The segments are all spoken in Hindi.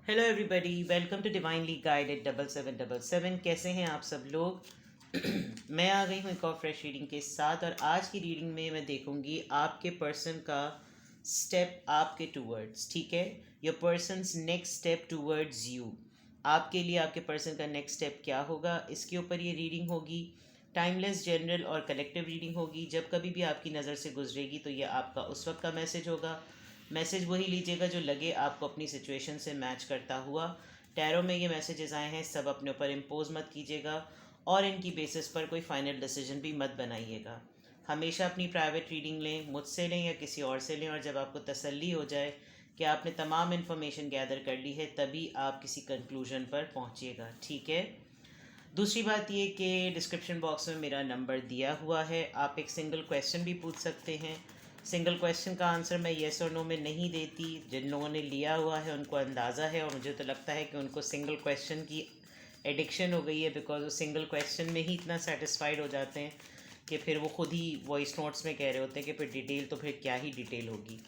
Hello everybody, welcome to divinely guided 7777। कैसे हैं आप सब लोग? मैं आ गई हूँ एक और फ्रेश रीडिंग के साथ। और आज की रीडिंग में मैं देखूंगी आपके पर्सन का स्टेप आपके टूवर्ड्स। ठीक है, your persons next step towards you. आपके लिए आपके पर्सन का नेक्स्ट स्टेप क्या होगा, इसके ऊपर ये रीडिंग होगी। टाइमलेस, जनरल और कलेक्टिव रीडिंग होगी। जब कभी भी आपकी नज़र से गुजरेगी तो ये आपका उस वक्त का मैसेज होगा। मैसेज वही लीजिएगा जो लगे आपको अपनी सिचुएशन से मैच करता हुआ। टैरो में ये मैसेजेस आए हैं, सब अपने ऊपर इम्पोज मत कीजिएगा और इनकी बेसिस पर कोई फाइनल डिसीजन भी मत बनाइएगा। हमेशा अपनी प्राइवेट रीडिंग लें, मुझसे लें या किसी और से लें, और जब आपको तसल्ली हो जाए कि आपने तमाम इन्फॉर्मेशन गैदर कर ली है तभी आप किसी कंक्लूजन पर पहुंचिएगा। ठीक है। दूसरी बात ये कि डिस्क्रिप्शन बॉक्स में मेरा नंबर दिया हुआ है, आप एक सिंगल क्वेश्चन भी पूछ सकते हैं। सिंगल क्वेश्चन का आंसर मैं येस और नो में नहीं देती। जिन लोगों ने लिया हुआ है उनको अंदाज़ा है, और मुझे तो लगता है कि उनको सिंगल क्वेश्चन की एडिक्शन हो गई है, बिकॉज वो सिंगल क्वेश्चन में ही इतना सेटिस्फाइड हो जाते हैं कि फिर वो खुद ही वॉइस नोट्स में कह रहे होते हैं कि फिर डिटेल तो फिर क्या ही डिटेल होगी।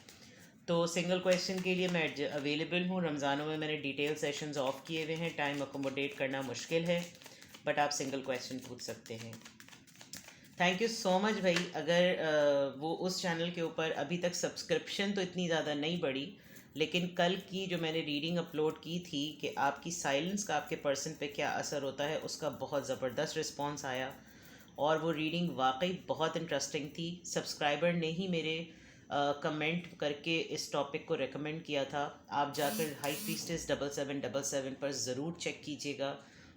तो सिंगल क्वेश्चन के लिए मैं अवेलेबल हूँ। रमज़ानों में मैंने डिटेल सेशंस ऑफ किए हुए हैं, टाइम अकोमोडेट करना मुश्किल है, बट आप सिंगल क्वेश्चन पूछ सकते हैं। थैंक यू सो मच भाई। अगर वो उस चैनल के ऊपर अभी तक सब्सक्रिप्शन तो इतनी ज़्यादा नहीं बढ़ी, लेकिन कल की जो मैंने रीडिंग अपलोड की थी कि आपकी साइलेंस का आपके पर्सन पे क्या असर होता है, उसका बहुत ज़बरदस्त रिस्पांस आया और वो रीडिंग वाकई बहुत इंटरेस्टिंग थी। सब्सक्राइबर ने ही मेरे कमेंट करके इस टॉपिक को रेकमेंड किया था। आप जाकर हाई प्रीस्टेस 7777 पर ज़रूर चेक कीजिएगा।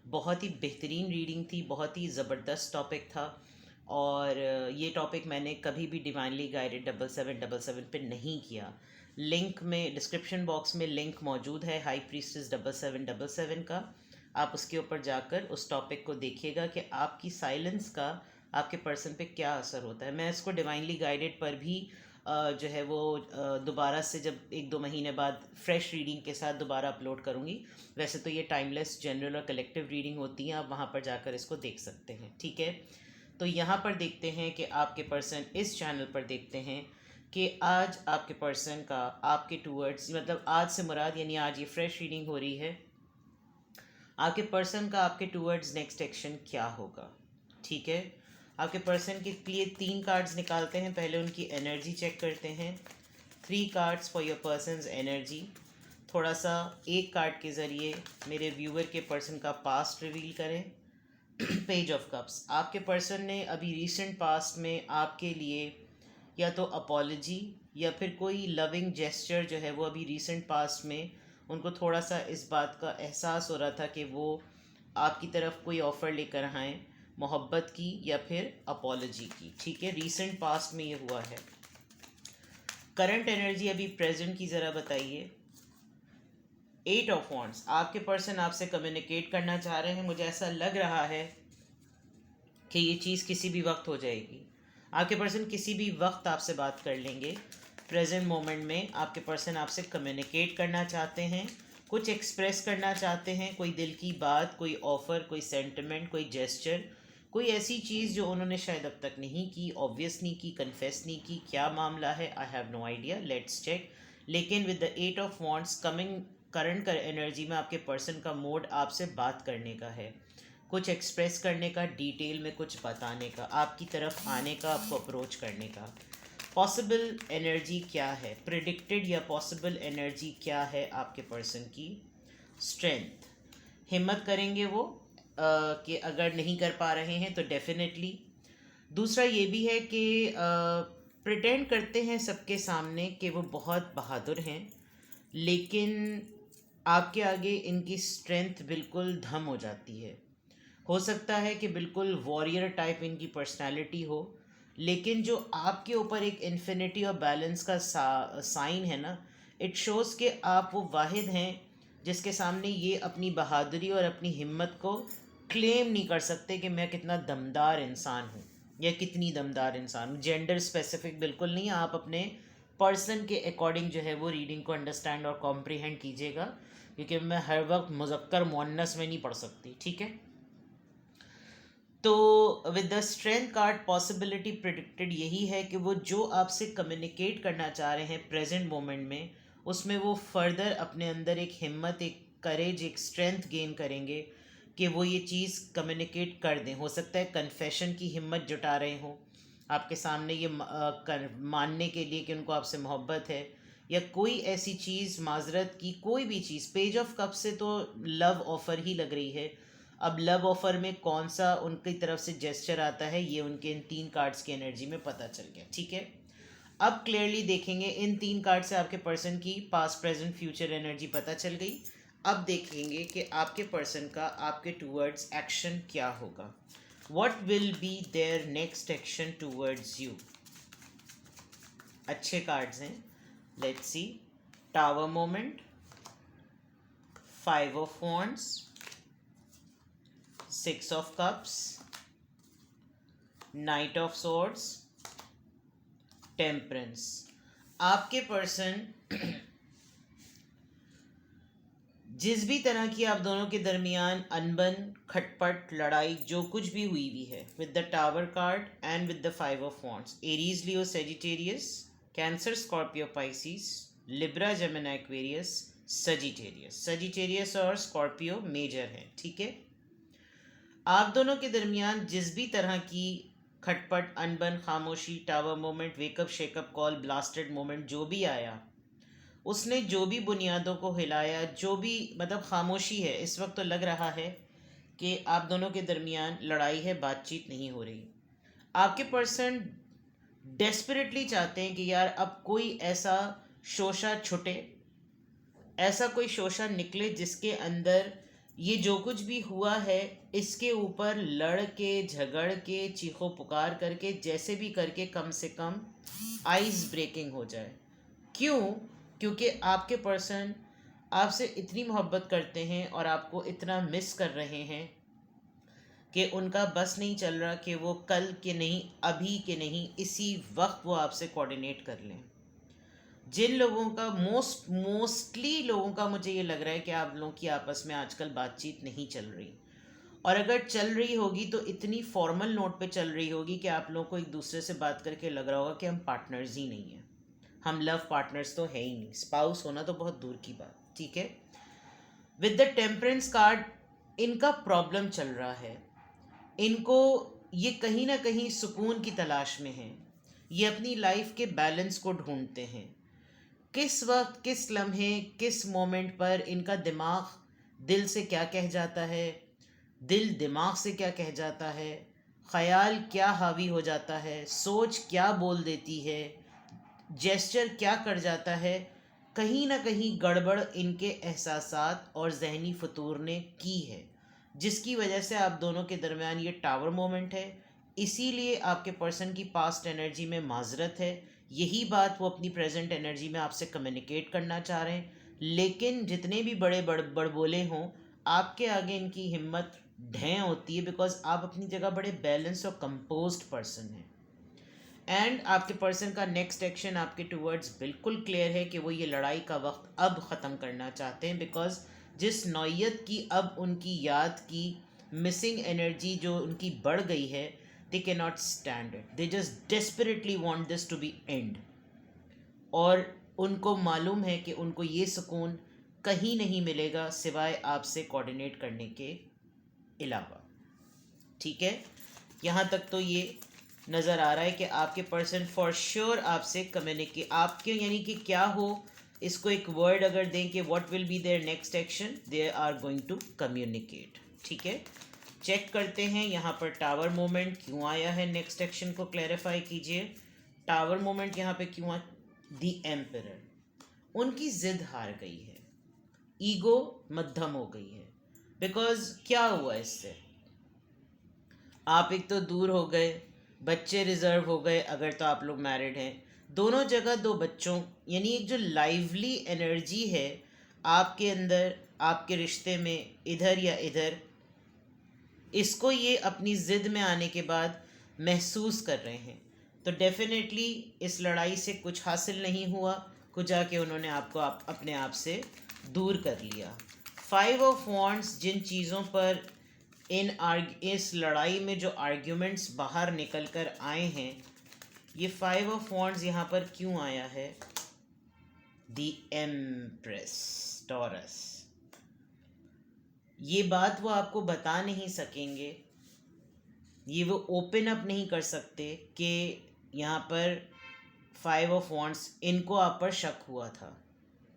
बहुत ही बेहतरीन रीडिंग थी, बहुत ही ज़बरदस्त टॉपिक था। और ये टॉपिक मैंने कभी भी डिवाइनली गाइडेड 7777 पे नहीं किया। लिंक में डिस्क्रिप्शन बॉक्स में लिंक मौजूद है हाई प्रीस्टेस 7777 का। आप उसके ऊपर जाकर उस टॉपिक को देखिएगा कि आपकी साइलेंस का आपके पर्सन पे क्या असर होता है। मैं इसको डिवाइनली गाइडेड पर भी जो है वो दोबारा से जब 1-2 महीने बाद फ्रेश रीडिंग के साथ दोबारा अपलोड करूँगी। वैसे तो ये टाइमलेस, जनरल और कलेक्टिव रीडिंग होती हैं, आप वहाँ पर जाकर इसको देख सकते हैं। ठीक है। तो यहाँ पर देखते हैं कि आपके पर्सन, इस चैनल पर देखते हैं कि आज आपके पर्सन का आपके टूवर्ड्स, मतलब आज से मुराद यानी आज ये फ्रेश रीडिंग हो रही है, आपके पर्सन का आपके टूवर्ड्स नेक्स्ट एक्शन क्या होगा। ठीक है। आपके पर्सन के लिए 3 कार्ड्स निकालते हैं, पहले उनकी एनर्जी चेक करते हैं। 3 cards for your persons energy. थोड़ा सा एक कार्ड के ज़रिए मेरे व्यूअर के पर्सन का पास्ट रिवील करें। Page of cups. आपके पर्सन ने अभी रिसेंट पास्ट में आपके लिए या तो अपॉलजी या फिर कोई लविंग जेस्चर जो है वो अभी रिसेंट पास्ट में उनको थोड़ा सा इस बात का एहसास हो रहा था कि वो आपकी तरफ कोई ऑफ़र लेकर आएँ, मोहब्बत की या फिर अपॉलजी की। ठीक है, रिसेंट पास्ट में ये हुआ है। करंट एनर्जी अभी प्रेजेंट की ज़रा बताइए। 8 ऑफ वॉन्ड्स। आपके पर्सन आपसे कम्युनिकेट करना चाह रहे हैं। मुझे ऐसा लग रहा है कि ये चीज़ किसी भी वक्त हो जाएगी। आपके पर्सन किसी भी वक्त आपसे बात कर लेंगे। प्रेजेंट मोमेंट में आपके पर्सन आपसे कम्युनिकेट करना चाहते हैं, कुछ एक्सप्रेस करना चाहते हैं, कोई दिल की बात, कोई ऑफ़र, कोई सेंटिमेंट, कोई जेस्चर, कोई ऐसी चीज़ जो उन्होंने शायद अब तक नहीं की, ऑब्वियस नहीं की, कन्फेस नहीं की। क्या मामला है, I have no idea, let's check. लेकिन with the 8 of wands coming current कर एनर्जी में आपके पर्सन का मोड आपसे बात करने का है, कुछ एक्सप्रेस करने का, डिटेल में कुछ बताने का, आपकी तरफ आने का, आपको अप्रोच करने का। पॉसिबल एनर्जी क्या है, प्रिडिक्टेड या पॉसिबल एनर्जी क्या है आपके पर्सन की? स्ट्रेंथ। हिम्मत करेंगे वो कि अगर नहीं कर पा रहे हैं तो डेफिनेटली। दूसरा ये भी है कि प्रिटेंड करते हैं सबके सामने कि वो बहुत बहादुर हैं, लेकिन आपके आगे इनकी स्ट्रेंथ बिल्कुल धम हो जाती है। हो सकता है कि बिल्कुल वॉरियर टाइप इनकी पर्सनालिटी हो, लेकिन जो आपके ऊपर एक इन्फिनिटी और बैलेंस का साइन है ना, इट शोज़ कि आप वो वाहिद हैं जिसके सामने ये अपनी बहादुरी और अपनी हिम्मत को क्लेम नहीं कर सकते कि मैं कितना दमदार इंसान हूँ या कितनी दमदार इंसान हूँ। जेंडर स्पेसिफिक बिल्कुल नहीं, आप अपने पर्सन के अकॉर्डिंग जो है वो रीडिंग को अंडरस्टैंड और कॉम्प्रीहेंड कीजिएगा, क्योंकि मैं हर वक्त मुज़क्कर मुअन्नस में नहीं पढ़ सकती। ठीक है। तो with the strength card possibility predicted यही है कि वो जो आपसे कम्युनिकेट करना चाह रहे हैं प्रेजेंट मोमेंट में, उसमें वो फर्दर अपने अंदर एक हिम्मत, एक करेज, एक स्ट्रेंथ गेन करेंगे कि वो ये चीज़ कम्युनिकेट कर दें। हो सकता है कन्फेशन की हिम्मत जुटा रहे हों आपके सामने, ये मानने के लिए कि उनको आपसे मोहब्बत है, या कोई ऐसी चीज़, माजरत की कोई भी चीज़। पेज ऑफ कप से तो लव ऑफ़र ही लग रही है। अब लव ऑफ़र में कौन सा उनकी तरफ से जेस्चर आता है, ये उनके इन 3 कार्ड्स की एनर्जी में पता चल गया। ठीक है, अब क्लियरली देखेंगे इन 3 कार्ड से आपके पर्सन की पास्ट, प्रेजेंट, फ्यूचर एनर्जी पता चल गई। अब देखेंगे कि आपके पर्सन का आपके टूवर्ड्स एक्शन क्या होगा। What will be their next action towards you? अच्छे कार्ड्स हैं। Let's see. Tower moment, 5 of wands, 6 of cups, night of swords, temperance. आपके पर्सन जिस भी तरह की आप दोनों के दरमियान अनबन, खटपट, लड़ाई जो कुछ भी हुई है, with the tower card and with the 5 of wands, Aries, Leo, Sagittarius, cancer, Scorpio, Pisces, Libra, Gemini, Aquarius, Sagittarius. Sagittarius और स्कॉर्पियो मेजर हैं। ठीक है, आप दोनों के दरमियान जिस भी तरह की खटपट, अनबन, खामोशी, tower moment, wake up, shake up call, blasted moment जो भी आया, उसने जो भी बुनियादों को हिलाया, जो भी मतलब खामोशी है, इस वक्त तो लग रहा है कि आप दोनों के दरमियान लड़ाई है, बातचीत नहीं हो रही। आपके पर्सन डेस्परेटली चाहते हैं कि यार अब कोई ऐसा शोशा छुटे, ऐसा कोई शोशा निकले जिसके अंदर ये जो कुछ भी हुआ है इसके ऊपर लड़ के, झगड़ के, चीखो पुकार करके, जैसे भी करके कम से कम आइस ब्रेकिंग हो जाए। क्यों? क्योंकि आपके पर्सन आपसे इतनी मोहब्बत करते हैं और आपको इतना मिस कर रहे हैं कि उनका बस नहीं चल रहा कि वो कल के नहीं, अभी के नहीं, इसी वक्त वो आपसे कोऑर्डिनेट कर लें। जिन लोगों का मोस्टली लोगों का मुझे ये लग रहा है कि आप लोगों की आपस में आजकल बातचीत नहीं चल रही, और अगर चल रही होगी तो इतनी फॉर्मल नोट पे चल रही होगी कि आप लोगों को एक दूसरे से बात करके लग रहा होगा कि हम पार्टनर्स ही नहीं हैं, हम लव पार्टनर्स तो है ही नहीं, स्पाउस होना तो बहुत दूर की बात। ठीक है, विद द टेम्परेंस कार्ड इनका प्रॉब्लम चल रहा है, इनको ये कहीं ना कहीं सुकून की तलाश में हैं, ये अपनी लाइफ के बैलेंस को ढूंढते हैं। किस वक्त, किस लम्हे, किस मोमेंट पर इनका दिमाग दिल से क्या कह जाता है, दिल दिमाग से क्या कह जाता है, ख्याल क्या हावी हो जाता है, सोच क्या बोल देती है, जेस्चर क्या कर जाता है, कहीं ना कहीं गड़बड़ इनके एहसासात और जहनी फतूर ने की है, जिसकी वजह से आप दोनों के दरमियान ये टावर मोमेंट है। इसीलिए आपके पर्सन की पास्ट एनर्जी में माजरत है, यही बात वो अपनी प्रेजेंट एनर्जी में आपसे कम्युनिकेट करना चाह रहे हैं। लेकिन जितने भी बड़े बड़बोले हों, आपके आगे इनकी हिम्मत ढें होती है, बिकॉज आप अपनी जगह बड़े बैलेंस और कंपोज्ड पर्सन हैं। एंड आपके पर्सन का नेक्स्ट एक्शन आपके टूवर्ड्स बिल्कुल क्लियर है कि वो ये लड़ाई का वक्त अब ख़त्म करना चाहते हैं, बिकॉज जिस नौयत की अब उनकी याद की मिसिंग एनर्जी जो उनकी बढ़ गई है, they can not stand it, they just desperately want this to be end. और उनको मालूम है कि उनको ये सुकून कहीं नहीं मिलेगा सिवाय आपसे कोऑर्डिनेट करने के अलावा। ठीक है, यहाँ तक तो ये नज़र आ रहा है कि आपके पर्सन फॉर श्योर आपसे कम्युनिकेट, आपके यानी कि क्या हो, इसको एक वर्ड अगर दें कि what will be there next action, they are going to communicate. ठीक है, चेक करते हैं यहाँ पर टावर मोमेंट क्यों आया है, नेक्स्ट एक्शन को क्लैरिफाई कीजिए। टावर मोमेंट यहाँ पे क्यों दी एम्परर, उनकी जिद हार गई है, ईगो मध्यम हो गई है। बिकॉज क्या हुआ इससे, आप एक तो दूर हो गए, बच्चे रिजर्व हो गए, अगर तो आप लोग मैरिड हैं, दोनों जगह दो बच्चों, यानी एक जो लाइवली एनर्जी है आपके अंदर, आपके रिश्ते में, इधर या इधर, इसको ये अपनी ज़िद में आने के बाद महसूस कर रहे हैं। तो डेफिनेटली इस लड़ाई से कुछ हासिल नहीं हुआ, कुछ जाके उन्होंने आपको अपने आप से दूर कर लिया। 5 ऑफ वॉन्ड्स जिन चीज़ों पर इस लड़ाई में जो आर्ग्यूमेंट्स बाहर निकल कर आए हैं, ये 5 ऑफ वॉन्ड्स यहाँ पर क्यों आया है, दी एम्प्रेस, टॉरस। ये बात वो आपको बता नहीं सकेंगे, ये वो ओपन अप नहीं कर सकते कि यहाँ पर 5 ऑफ वॉन्ड्स, इनको आप पर शक हुआ था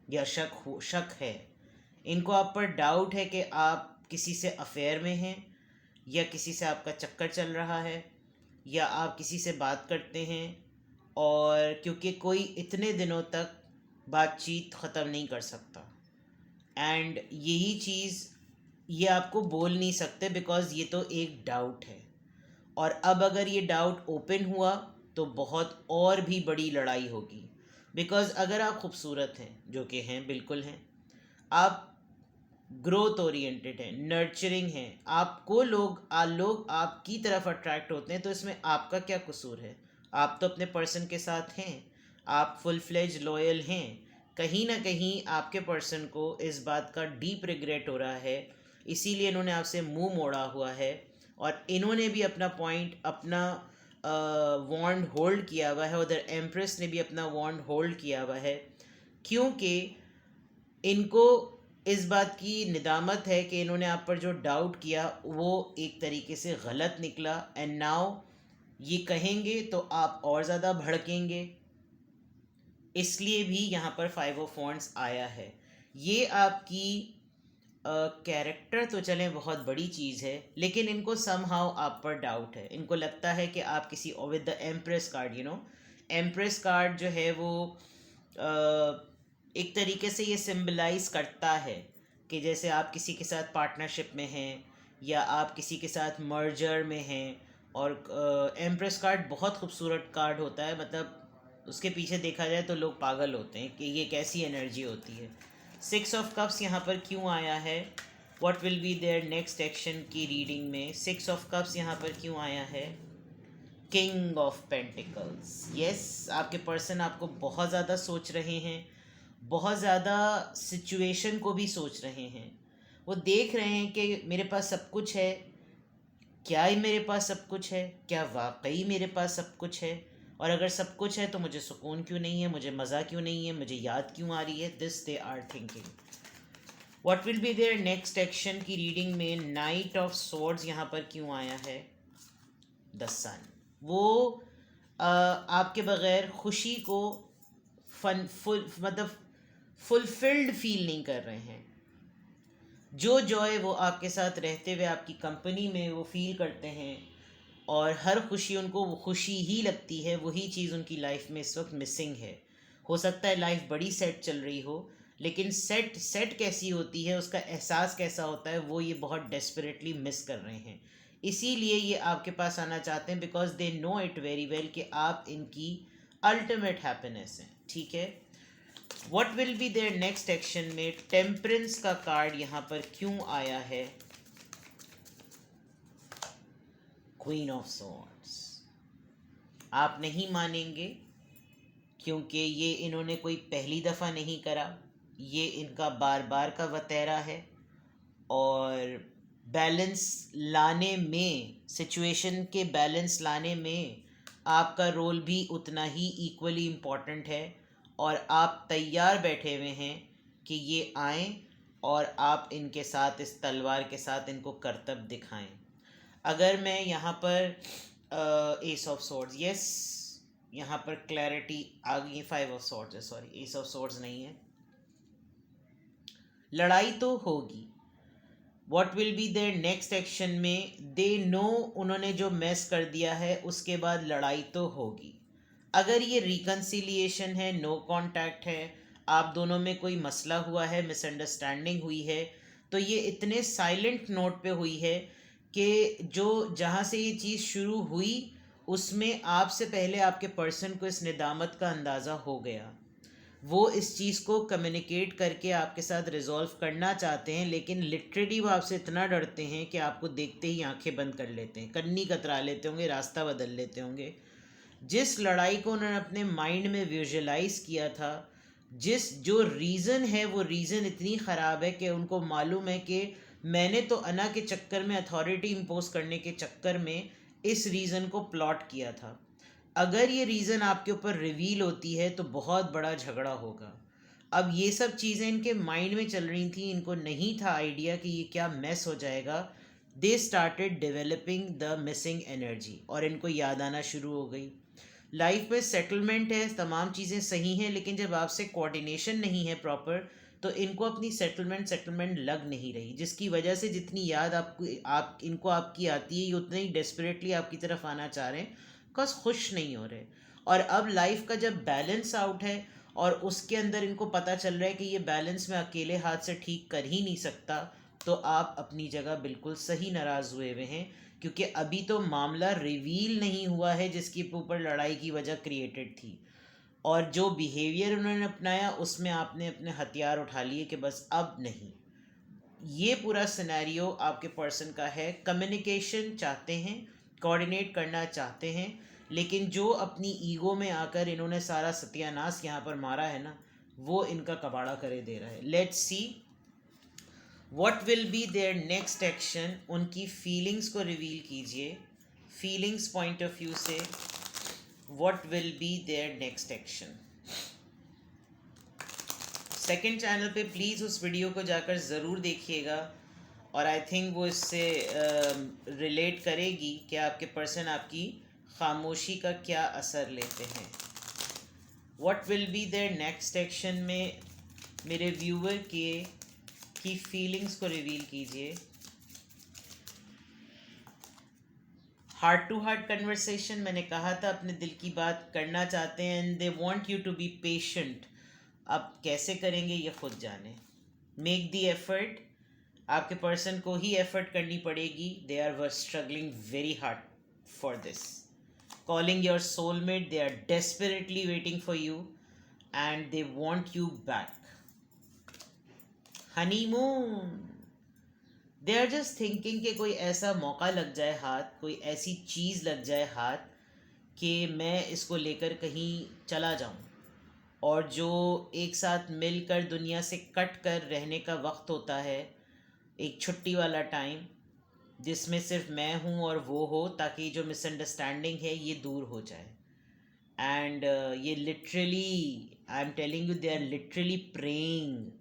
या शक है, इनको आप पर डाउट है कि आप किसी से अफेयर में हैं, या किसी से आपका चक्कर चल रहा है, या आप किसी से बात करते हैं, और क्योंकि कोई इतने दिनों तक बातचीत ख़त्म नहीं कर सकता, एंड यही चीज़ ये आपको बोल नहीं सकते बिकॉज़ ये तो एक डाउट है। और अब अगर ये डाउट ओपन हुआ तो बहुत और भी बड़ी लड़ाई होगी, बिकॉज़ अगर आप खूबसूरत हैं, जो कि हैं, बिल्कुल हैं, आप ग्रोथ ओरिएंटेड हैं, नर्चरिंग हैं, आपको लोग आपकी तरफ अट्रैक्ट होते हैं, तो इसमें आपका क्या कसूर है? आप तो अपने पर्सन के साथ हैं, आप फुल फ्लेज लॉयल हैं। कहीं ना कहीं आपके पर्सन को इस बात का डीप रिग्रेट हो रहा है, इसीलिए इन्होंने आपसे मुंह मोड़ा हुआ है, और इन्होंने भी अपना पॉइंट, अपना वॉन्ड होल्ड किया हुआ है, उधर एम्प्रेस ने भी अपना वॉन्ड होल्ड किया हुआ है, क्योंकि इनको इस बात की निदामत है कि इन्होंने आप पर जो डाउट किया वो एक तरीके से गलत निकला, एंड नाउ ये कहेंगे तो आप और ज़्यादा भड़केंगे, इसलिए भी यहाँ पर 5 ऑफ वॉन्ड्स आया है। ये आपकी कैरेक्टर तो चलें बहुत बड़ी चीज़ है, लेकिन इनको समहाउ आप पर डाउट है, इनको लगता है कि आप किसी, with the empress card, empress card जो है वो एक तरीके से ये सिंबलाइज करता है कि जैसे आप किसी के साथ पार्टनरशिप में हैं, या आप किसी के साथ मर्जर में हैं, और एम्प्रेस कार्ड बहुत खूबसूरत कार्ड होता है, मतलब उसके पीछे देखा जाए तो लोग पागल होते हैं कि ये कैसी एनर्जी होती है। 6 ऑफ कप्स यहाँ पर क्यों आया है? What will be there next action की रीडिंग में 6 ऑफ कप्स यहाँ पर क्यों आया है? King of pentacles. यस, आपके पर्सन आपको बहुत ज़्यादा सोच रहे हैं, बहुत ज़्यादा सिचुएशन को भी सोच रहे हैं। वो देख रहे हैं कि मेरे पास सब कुछ है, क्या ही मेरे पास सब कुछ है, क्या वाकई मेरे पास सब कुछ है, और अगर सब कुछ है तो मुझे सुकून क्यों नहीं है, मुझे मज़ा क्यों नहीं है, मुझे याद क्यों आ रही है? This they are thinking. What will be there next action की रीडिंग में नाइट ऑफ सोर्ड्स यहाँ पर क्यों आया है? The sun. वो आपके बगैर खुशी को मतलब फुलफिल्ड फील नहीं कर रहे हैं। जो जॉय वो आपके साथ रहते हुए आपकी कंपनी में वो फील करते हैं, और हर खुशी उनको वो खुशी ही लगती है, वही चीज़ उनकी लाइफ में इस वक्त मिसिंग है। हो सकता है लाइफ बड़ी सेट चल रही हो, लेकिन सेट कैसी होती है, उसका एहसास कैसा होता है, वो ये बहुत डेस्परेटली मिस कर रहे हैं। इसीलिए ये आपके पास आना चाहते हैं, because they know it very well कि आप इनकी अल्टीमेट हैप्पीनेस हैं। ठीक है, what will be there next action में टेम्परेंस का कार्ड यहाँ पर क्यों आया है? Queen of swords. आप नहीं मानेंगे, क्योंकि ये इन्होंने कोई पहली दफ़ा नहीं करा, ये इनका बार बार का वतेरा है, और बैलेंस लाने में, सिचुएशन के बैलेंस लाने में आपका रोल भी उतना ही इक्वली इम्पॉर्टेंट है, और आप तैयार बैठे हुए हैं कि ये आएं और आप इनके साथ, इस तलवार के साथ इनको करतब दिखाएं। अगर मैं यहाँ पर एस ऑफ सॉर्ड्स, यस, यहाँ पर क्लैरिटी आ गई। 5 ऑफ सॉर्ड्स है, सॉरी, एस ऑफ सॉर्ड्स नहीं है। लड़ाई तो होगी। What will be there next action में? दे नो उन्होंने जो मेस कर दिया है, उसके बाद लड़ाई तो होगी। अगर ये रिकन्सिलिएशन है, नो कांटेक्ट है, आप दोनों में कोई मसला हुआ है, मिसअंडरस्टैंडिंग हुई है, तो ये इतने साइलेंट नोट पे हुई है कि जो जहाँ से ये चीज़ शुरू हुई उसमें आपसे पहले आपके पर्सन को इस निदामत का अंदाज़ा हो गया। वो इस चीज़ को कम्युनिकेट करके आपके साथ रिजॉल्व करना चाहते हैं, लेकिन लिटरली वो आपसे इतना डरते हैं कि आपको देखते ही आंखें बंद कर लेते हैं, कन्नी कतरा लेते होंगे, रास्ता बदल लेते होंगे। जिस लड़ाई को उन्होंने अपने माइंड में विजुअलाइज किया था, जो रीज़न है, वो रीज़न इतनी ख़राब है कि उनको मालूम है कि मैंने तो अना के चक्कर में, अथॉरिटी इम्पोज करने के चक्कर में इस रीज़न को प्लॉट किया था। अगर ये रीज़न आपके ऊपर रिवील होती है तो बहुत बड़ा झगड़ा होगा। अब ये सब चीज़ें इनके माइंड में चल रही थी, इनको नहीं था आइडिया कि ये क्या मेस हो जाएगा। They started developing the missing energy, और इनको याद आना शुरू हो गई। लाइफ में सेटलमेंट है, तमाम चीज़ें सही हैं, लेकिन जब आपसे कोऑर्डिनेशन नहीं है प्रॉपर, तो इनको अपनी सेटलमेंट लग नहीं रही, जिसकी वजह से जितनी याद आप इनको आपकी आती है, ये उतने ही डेस्परेटली आपकी तरफ आना चाह रहे हैं, बिकॉज खुश नहीं हो रहे। और अब लाइफ का जब बैलेंस आउट है और उसके अंदर इनको पता चल रहा है कि ये बैलेंस मैं अकेले हाथ से ठीक कर ही नहीं सकता, तो आप अपनी जगह बिल्कुल सही नाराज़ हुए हुए हैं, क्योंकि अभी तो मामला रिवील नहीं हुआ है जिसके ऊपर लड़ाई की वजह क्रिएटेड थी। और जो बिहेवियर उन्होंने अपनाया उसमें आपने अपने हथियार उठा लिए कि बस अब नहीं। ये पूरा सिनेरियो आपके पर्सन का है। कम्युनिकेशन चाहते हैं, कोऑर्डिनेट करना चाहते हैं, लेकिन जो अपनी ईगो में आकर इन्होंने सारा सत्यानाश यहाँ पर मारा है ना, वो इनका कबाड़ा करे दे रहा है। Let's see what will be there next action. उनकी फीलिंग्स को रिवील कीजिए, फीलिंग्स पॉइंट ऑफ व्यू से what will be there next action. Second channel पे प्लीज़ उस वीडियो को जाकर ज़रूर देखिएगा, और आई थिंक वो इससे रिलेट करेगी कि आपके पर्सन आपकी खामोशी का क्या असर लेते हैं। What will be there next action में मेरे व्यूअर की फीलिंग्स को रिवील कीजिए। हार्ट टू हार्ट कन्वर्सेशन, मैंने कहा था अपने दिल की बात करना चाहते हैं, and they want you to be patient. अब कैसे करेंगे ये खुद जाने। मेक दी एफर्ट, आपके पर्सन को ही एफर्ट करनी पड़ेगी। They are struggling very hard for this. Calling your soulmate, they are desperately waiting for you and they want you back. Honeymoon, they are just thinking कि कोई ऐसा मौका लग जाए हाथ, कोई ऐसी चीज़ लग जाए हाथ कि मैं इसको लेकर कहीं चला जाऊं। और जो एक साथ मिलकर दुनिया से कट कर रहने का वक्त होता है, एक छुट्टी वाला टाइम जिसमें सिर्फ मैं हूँ और वो हो, ताकि जो मिसअंडरस्टैंडिंग है ये दूर हो जाए। एंड ये literally, I am telling you, they are literally praying.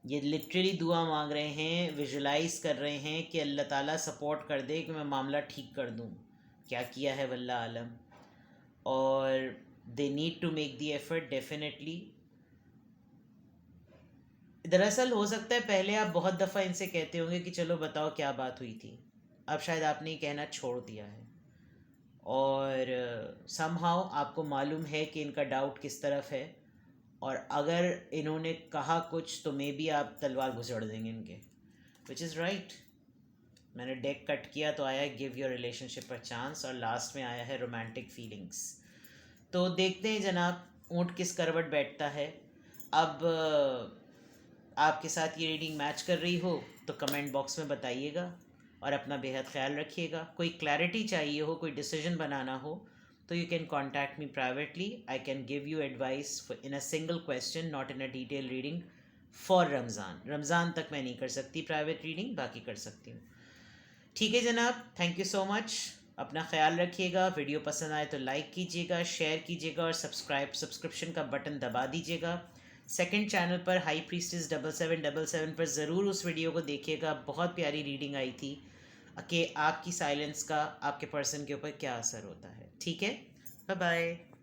ये लिटरली दुआ मांग रहे हैं, विजुलाइज कर रहे हैं कि अल्लाह ताला सपोर्ट कर दे कि मैं मामला ठीक कर दूँ। क्या किया है वल्लाह आलम। और they need to make the effort definitely. दरअसल हो सकता है पहले आप बहुत दफ़ा इनसे कहते होंगे कि चलो बताओ क्या बात हुई थी, अब शायद आपने ये कहना छोड़ दिया है, और समहाउ आपको मालूम है कि इनका डाउट किस तरफ है, और अगर इन्होंने कहा कुछ तो मे बी आप तलवार घुसड़ देंगे इनके, विच इज़ राइट। मैंने डेक कट किया तो आया give your relationship a chance, और लास्ट में आया है रोमांटिक फीलिंग्स। तो देखते हैं जनाब ऊँट किस करवट बैठता है। अब आपके साथ ये रीडिंग मैच कर रही हो तो कमेंट बॉक्स में बताइएगा, और अपना बेहद ख्याल रखिएगा। कोई क्लैरिटी चाहिए हो, कोई डिसीजन बनाना हो, तो you can contact me privately. I can give you advice in a single question, not in a detail reading for Ramzan तक मैं नहीं कर सकती प्राइवेट रीडिंग, बाकी कर सकती हूँ। ठीक है जनाब, थैंक यू सो मच। अपना ख्याल रखिएगा। वीडियो पसंद आए तो लाइक कीजिएगा, शेयर कीजिएगा, और सब्सक्रिप्शन का बटन दबा दीजिएगा। सेकंड चैनल पर हाई प्रीस्टिस 7777 पर ज़रूर उस वीडियो को देखिएगा। बहुत प्यारी रीडिंग आई थी कि आपकी साइलेंस का आपके पर्सन के ऊपर क्या असर होता है। ठीक है, बाय बाय।